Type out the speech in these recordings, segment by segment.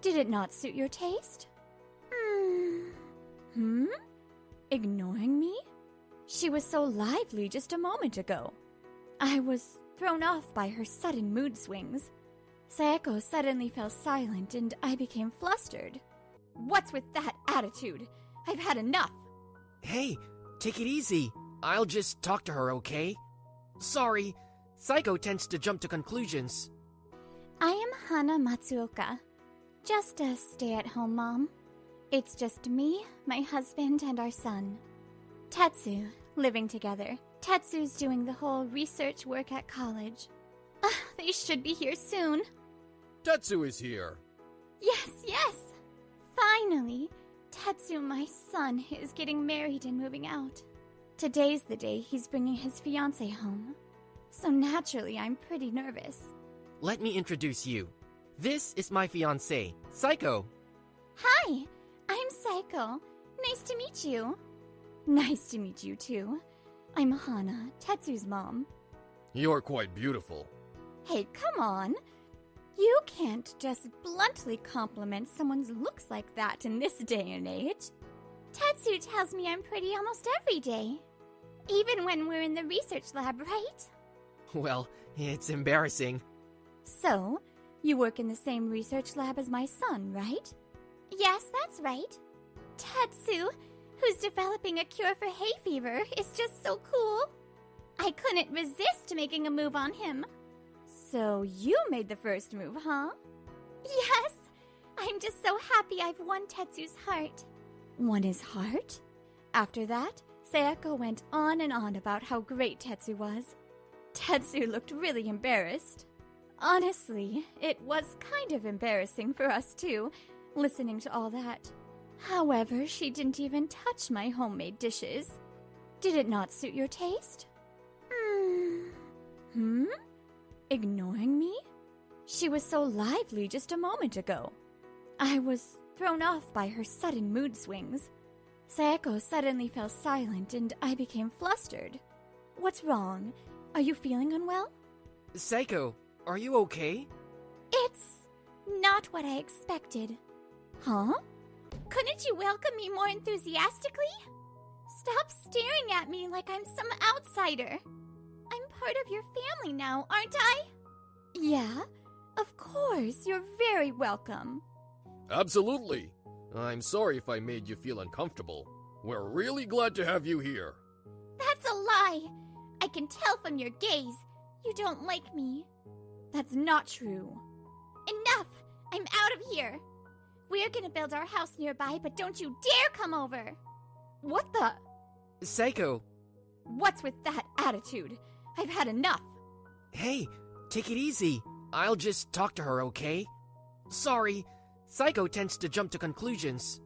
Did it not suit your taste? Ignoring me? She was so lively just a moment ago. I was thrown off by her sudden mood swings. Sayako suddenly fell silent and I became flustered. What's with that attitude? I've had enough. Hey, take it easy. I'll just talk to her, okay? Sorry, Saiko tends to jump to conclusions. I am Hana Matsuoka, just a stay-at-home mom. It's just me, my husband, and our son. Tetsu, living together. Tetsu's doing the whole research work at college. They should be here soon. Tetsu is here. Yes! Finally, Tetsu, my son, is getting married and moving out. Today's the day he's bringing his fiancée home. So naturally, I'm pretty nervous. Let me introduce you. This is my fiancé, Saiko. Hi, I'm Saiko. Nice to meet you. Nice to meet you, too. I'm Hana, Tetsu's mom. You're quite beautiful. Hey, come on. You can't just bluntly compliment someone's looks like that in this day and age. Tetsu tells me I'm pretty almost every day. Even when we're in the research lab, right? Well, it's embarrassing. So, you work in the same research lab as my son, right? Yes, that's right. Tetsu, who's developing a cure for hay fever, is just so cool. I couldn't resist making a move on him. So you made the first move, huh? Yes! I'm just so happy I've won Tetsu's heart. Won his heart? After that, Sayako went on and on about how great Tetsu was. Tetsu looked really embarrassed. Honestly, it was kind of embarrassing for us too, listening to all that. However, she didn't even touch my homemade dishes. Did it not suit your taste? Ignoring me? She was so lively just a moment ago. I was thrown off by her sudden mood swings. Sayako suddenly fell silent and I became flustered. What's wrong? Are you feeling unwell? Saiko, are you okay? It's not what I expected. Huh? Couldn't you welcome me more enthusiastically? Stop staring at me like I'm some outsider. I'm part of your family now, aren't I? Yeah, of course. You're very welcome. Absolutely. I'm sorry if I made you feel uncomfortable. We're really glad to have you here. That's a lie. I can tell from your gaze. You don't like me. That's not true. Enough! I'm out of here. We're gonna build our house nearby, but don't you dare come over. What the? Saiko. What's with that attitude? I've had enough. Hey, take it easy. I'll just talk to her, okay? Sorry, Saiko tends to jump to conclusions.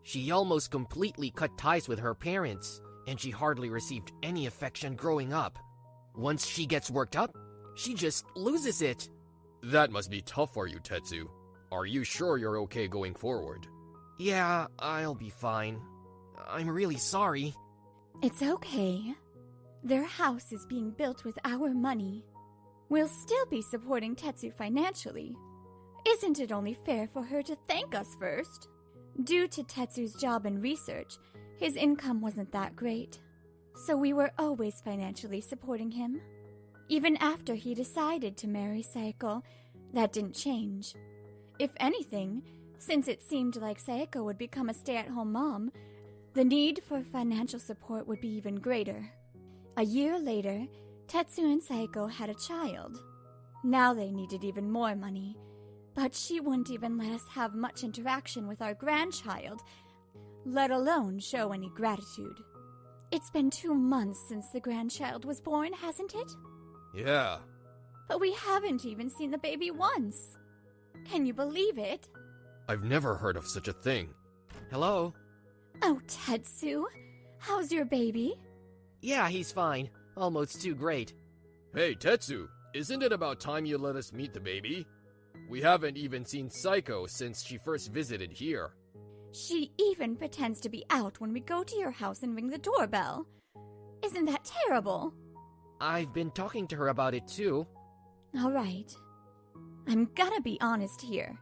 She almost completely cut ties with her parents, and she hardly received any affection growing up. Once she gets worked up, she just loses it. That must be tough for you, Tetsu. Are you sure you're okay going forward? Yeah, I'll be fine. I'm really sorry. It's okay. Their house is being built with our money. We'll still be supporting Tetsu financially. Isn't it only fair for her to thank us first? Due to Tetsu's job and research, his income wasn't that great. So we were always financially supporting him. Even after he decided to marry Saiko, that didn't change. If anything, since it seemed like Saiko would become a stay-at-home mom, the need for financial support would be even greater. A year later, Tetsu and Saiko had a child. Now they needed even more money, but she wouldn't even let us have much interaction with our grandchild, let alone show any gratitude. It's been 2 months since the grandchild was born, hasn't it? Yeah. But we haven't even seen the baby once. Can you believe it? I've never heard of such a thing. Hello? Oh, Tetsu, how's your baby? Yeah, he's fine. Almost too great. Hey, Tetsu, isn't it about time you let us meet the baby? We haven't even seen Saiko since she first visited here. She even pretends to be out when we go to your house and ring the doorbell. Isn't that terrible? I've been talking to her about it too. All right. I'm gonna be honest here.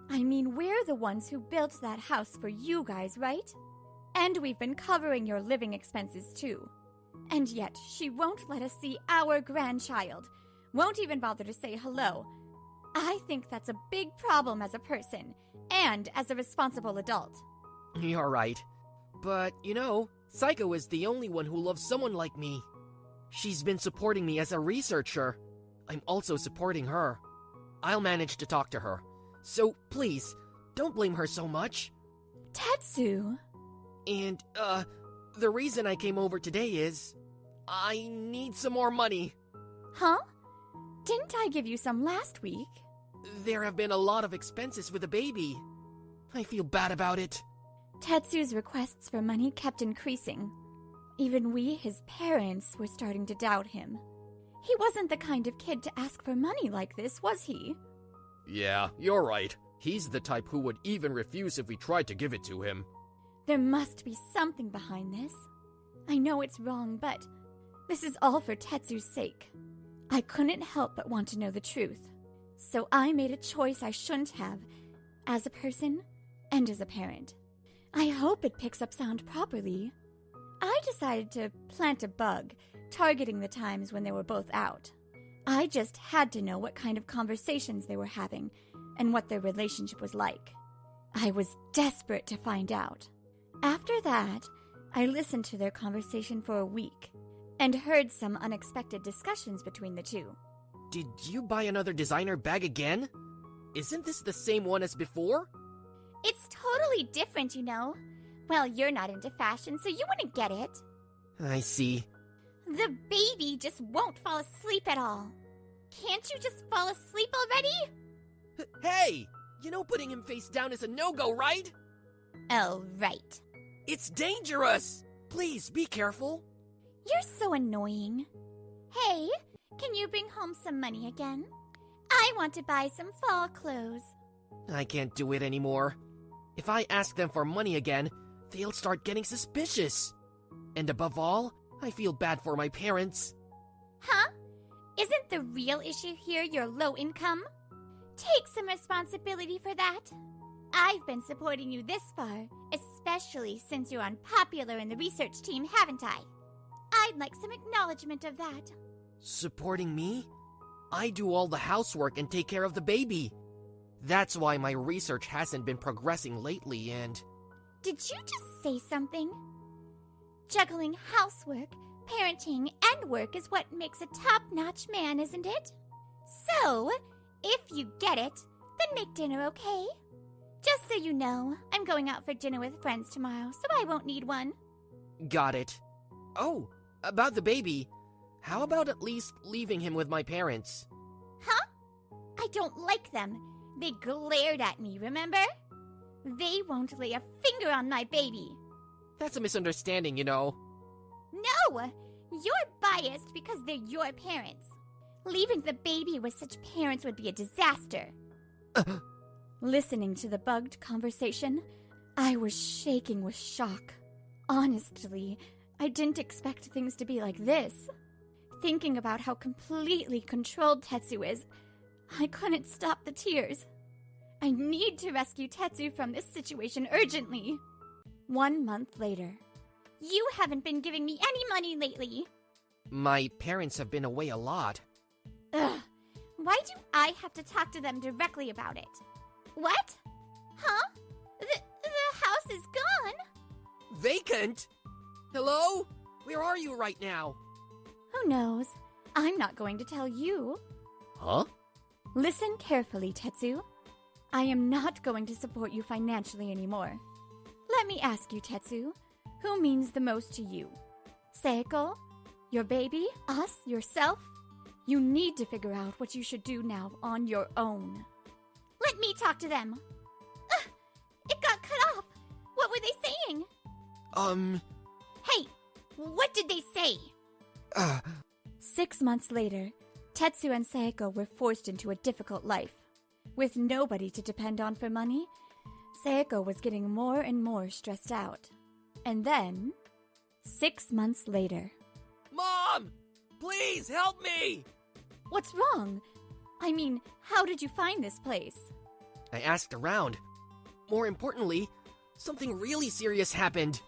I mean, we're the ones who built that house for you guys, right? And we've been covering your living expenses too. And yet, she won't let us see our grandchild. Won't even bother to say hello. I think that's a big problem as a person, and as a responsible adult. You're right. But, Psycho is the only one who loves someone like me. She's been supporting me as a researcher. I'm also supporting her. I'll manage to talk to her. So, please, don't blame her so much. Tetsu! And, the reason I came over today is... I need some more money. Huh? Didn't I give you some last week? There have been a lot of expenses with the baby. I feel bad about it. Tetsu's requests for money kept increasing. Even we, his parents, were starting to doubt him. He wasn't the kind of kid to ask for money like this, was he? Yeah, you're right. He's the type who would even refuse if we tried to give it to him. There must be something behind this. I know it's wrong, but this is all for Tetsu's sake. I couldn't help but want to know the truth. So I made a choice I shouldn't have, as a person and as a parent. I hope it picks up sound properly. I decided to plant a bug, targeting the times when they were both out. I just had to know what kind of conversations they were having and what their relationship was like. I was desperate to find out. After that, I listened to their conversation for a week and heard some unexpected discussions between the two. Did you buy another designer bag again? Isn't this the same one as before? It's totally different, Well, you're not into fashion, so you wouldn't get it. I see. The baby just won't fall asleep at all. Can't you just fall asleep already? Hey! Putting him face down is a no-go, right? Oh, right. It's dangerous! Please, be careful. You're so annoying. Hey, can you bring home some money again? I want to buy some fall clothes. I can't do it anymore. If I ask them for money again, they'll start getting suspicious. And above all, I feel bad for my parents. Huh? Isn't the real issue here your low income? Take some responsibility for that. I've been supporting you this far, especially since you're unpopular in the research team, haven't I? I'd like some acknowledgement of that. Supporting me? I do all the housework and take care of the baby. That's why my research hasn't been progressing lately and... Did you just say something? Juggling housework, parenting, and work is what makes a top-notch man, isn't it? So, if you get it, then make dinner, okay? Just so you know, I'm going out for dinner with friends tomorrow, so I won't need one. Got it. Oh, about the baby. How about at least leaving him with my parents? Huh? I don't like them. They glared at me, remember? They won't lay a finger on my baby. That's a misunderstanding, No! You're biased because they're your parents. Leaving the baby with such parents would be a disaster. Listening to the bugged conversation, I was shaking with shock. Honestly, I didn't expect things to be like this. Thinking about how completely controlled Tetsu is, I couldn't stop the tears. I need to rescue Tetsu from this situation urgently. 1 month later. You haven't been giving me any money lately. My parents have been away a lot. Ugh. Why do I have to talk to them directly about it? What? Huh? The house is gone? Vacant? Hello? Where are you right now? Who knows? I'm not going to tell you. Huh? Listen carefully, Tetsu. I am not going to support you financially anymore. Let me ask you, Tetsu, who means the most to you? Seiko? Your baby? Us? Yourself? You need to figure out what you should do now on your own. Let me talk to them. It got cut off. What were they saying? Hey, what did they say? 6 months later, Tetsu and Seiko were forced into a difficult life. With nobody to depend on for money, Seiko was getting more and more stressed out. And then, 6 months later... Mom! Please help me! What's wrong? I mean, how did you find this place? I asked around. More importantly, something really serious happened.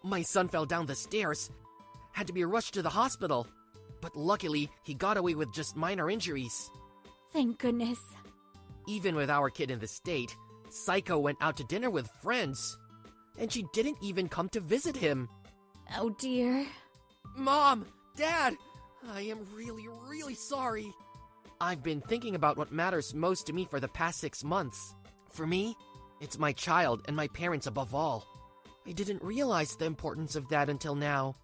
My son fell down the stairs, had to be rushed to the hospital, but luckily he got away with just minor injuries. Thank goodness. Even with our kid in the state, Psycho went out to dinner with friends, and she didn't even come to visit him. Oh dear. Mom! Dad! I am really sorry. I've been thinking about what matters most to me for the past 6 months. For me, it's my child and my parents above all. I didn't realize the importance of that until now.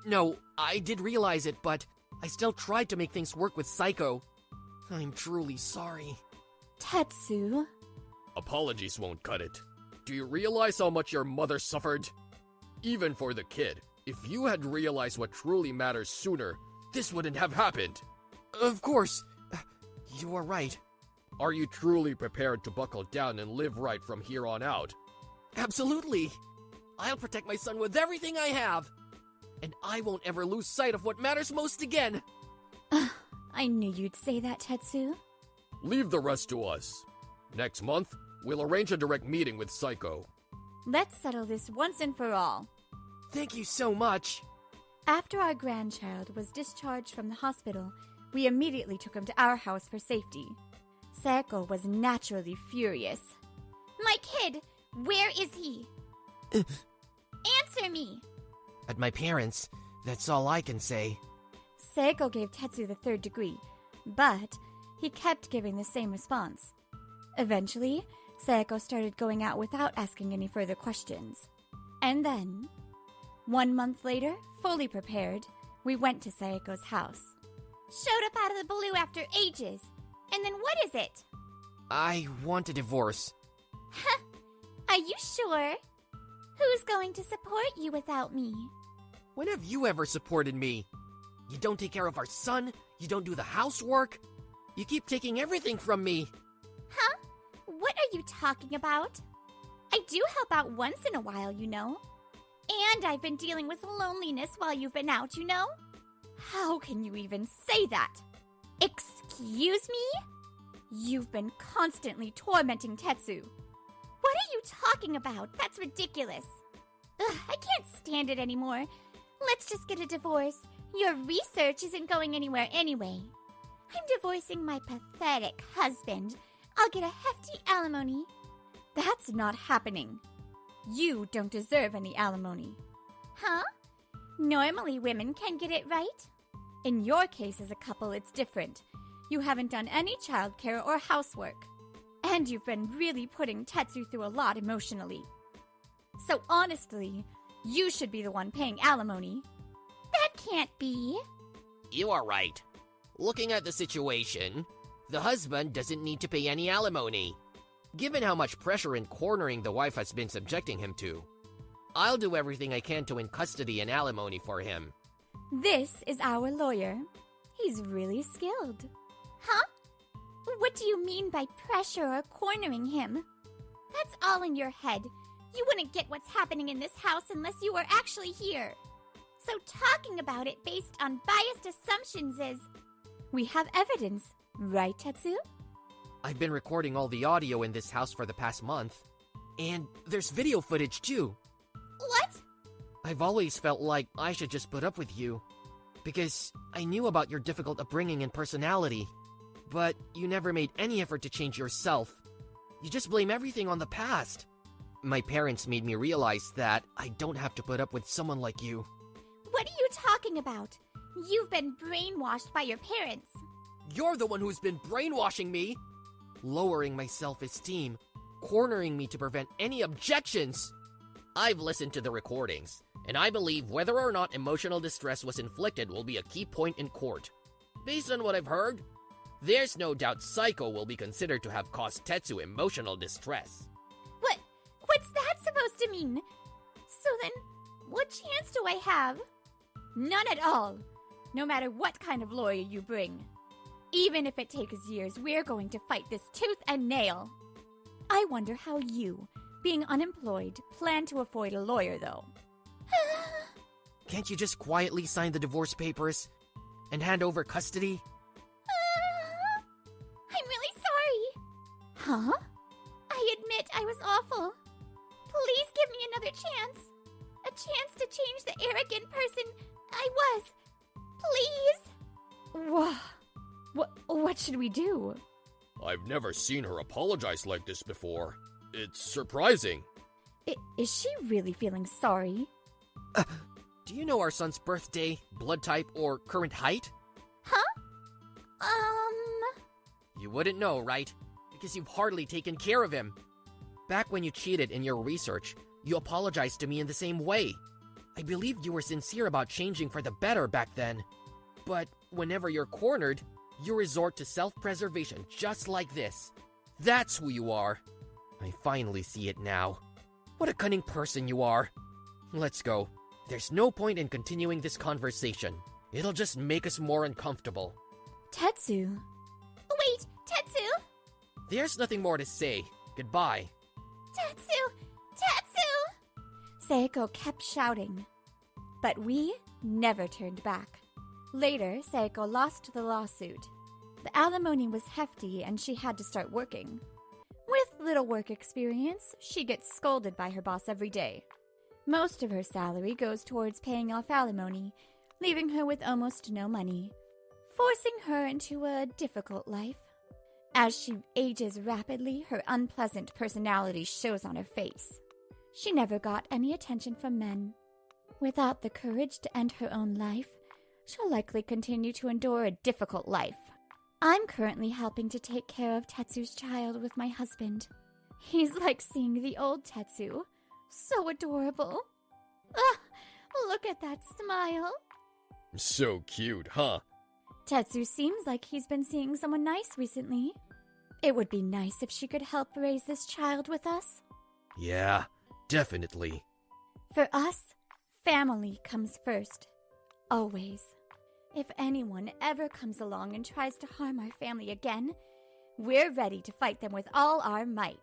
No, I did realize it, but I still tried to make things work with Psycho. I'm truly sorry. Tetsu. Apologies won't cut it. Do you realize how much your mother suffered? Even for the kid, if you had realized what truly matters sooner, this wouldn't have happened. Of course. You are right. Are you truly prepared to buckle down and live right from here on out? Absolutely. I'll protect my son with everything I have. And I won't ever lose sight of what matters most again. I knew you'd say that, Tetsu. Leave the rest to us. Next month, we'll arrange a direct meeting with Psycho. Let's settle this once and for all. Thank you so much. After our grandchild was discharged from the hospital, we immediately took him to our house for safety. Sayako was naturally furious. My kid! Where is he? Answer me! At my parents', that's all I can say. Sayako gave Tetsu the 3rd degree, but he kept giving the same response. Eventually, Sayako started going out without asking any further questions. And then, 1 month later, fully prepared, we went to Sayako's house. Showed up out of the blue after ages. And then what is it? I want a divorce. Are you sure? Who's going to support you without me? When have you ever supported me? You don't take care of our son, you don't do the housework. You keep taking everything from me. Huh? What are you talking about? I do help out once in a while, you know. And I've been dealing with loneliness while you've been out, you know. How can you even say that? Excuse me? You've been constantly tormenting Tetsu. What are you talking about? That's ridiculous. Ugh, I can't stand it anymore. Let's just get a divorce. Your research isn't going anywhere anyway. I'm divorcing my pathetic husband. I'll get a hefty alimony. That's not happening. You don't deserve any alimony. Huh? Normally women can get it right. In your case as a couple, it's different. You haven't done any childcare or housework. And you've been really putting Tetsu through a lot emotionally. So honestly, you should be the one paying alimony. That can't be. You are right. Looking at the situation, the husband doesn't need to pay any alimony, given how much pressure and cornering the wife has been subjecting him to. I'll do everything I can to win custody and alimony for him. This is our lawyer. He's really skilled. Huh? What do you mean by pressure or cornering him? That's all in your head. You wouldn't get what's happening in this house unless you were actually here. So talking about it based on biased assumptions is... We have evidence, right, Tetsu? I've been recording all the audio in this house for the past month. And there's video footage too. What? I've always felt like I should just put up with you, because I knew about your difficult upbringing and personality. But you never made any effort to change yourself. You just blame everything on the past. My parents made me realize that I don't have to put up with someone like you. What are you talking about? You've been brainwashed by your parents. You're the one who's been brainwashing me! Lowering my self-esteem, cornering me to prevent any objections. I've listened to the recordings, and I believe whether or not emotional distress was inflicted will be a key point in court. Based on what I've heard, there's no doubt Psycho will be considered to have caused Tetsu emotional distress. What's that supposed to mean? So then, what chance do I have? None at all. No matter what kind of lawyer you bring. Even if it takes years, we're going to fight this tooth and nail. I wonder how you, being unemployed, plan to afford a lawyer, though. Can't you just quietly sign the divorce papers and hand over custody? I'm really sorry. Huh? awful. Please give me another chance. A chance to change the arrogant person I was. Please. Whoa. What should we do? I've never seen her apologize like this before. It's surprising. Is she really feeling sorry? Do you know our son's birthday, blood type, or current height? Huh? You wouldn't know, right? Because you've hardly taken care of him. Back when you cheated in your research, you apologized to me in the same way. I believed you were sincere about changing for the better back then. But whenever you're cornered, you resort to self-preservation just like this. That's who you are. I finally see it now. What a cunning person you are. Let's go. There's no point in continuing this conversation. It'll just make us more uncomfortable. Tetsu. Wait, Tetsu! There's nothing more to say. Goodbye. Tetsu! Tetsu! Seiko kept shouting. But we never turned back. Later, Seiko lost the lawsuit. The alimony was hefty and she had to start working. With little work experience, she gets scolded by her boss every day. Most of her salary goes towards paying off alimony, leaving her with almost no money, forcing her into a difficult life. As she ages rapidly, her unpleasant personality shows on her face. She never got any attention from men. Without the courage to end her own life, she'll likely continue to endure a difficult life. I'm currently helping to take care of Tetsu's child with my husband. He's like seeing the old Tetsu. So adorable. Look at that smile. So cute, huh? Tetsu seems like he's been seeing someone nice recently. It would be nice if she could help raise this child with us. Yeah, definitely. For us, family comes first. Always. If anyone ever comes along and tries to harm our family again, we're ready to fight them with all our might.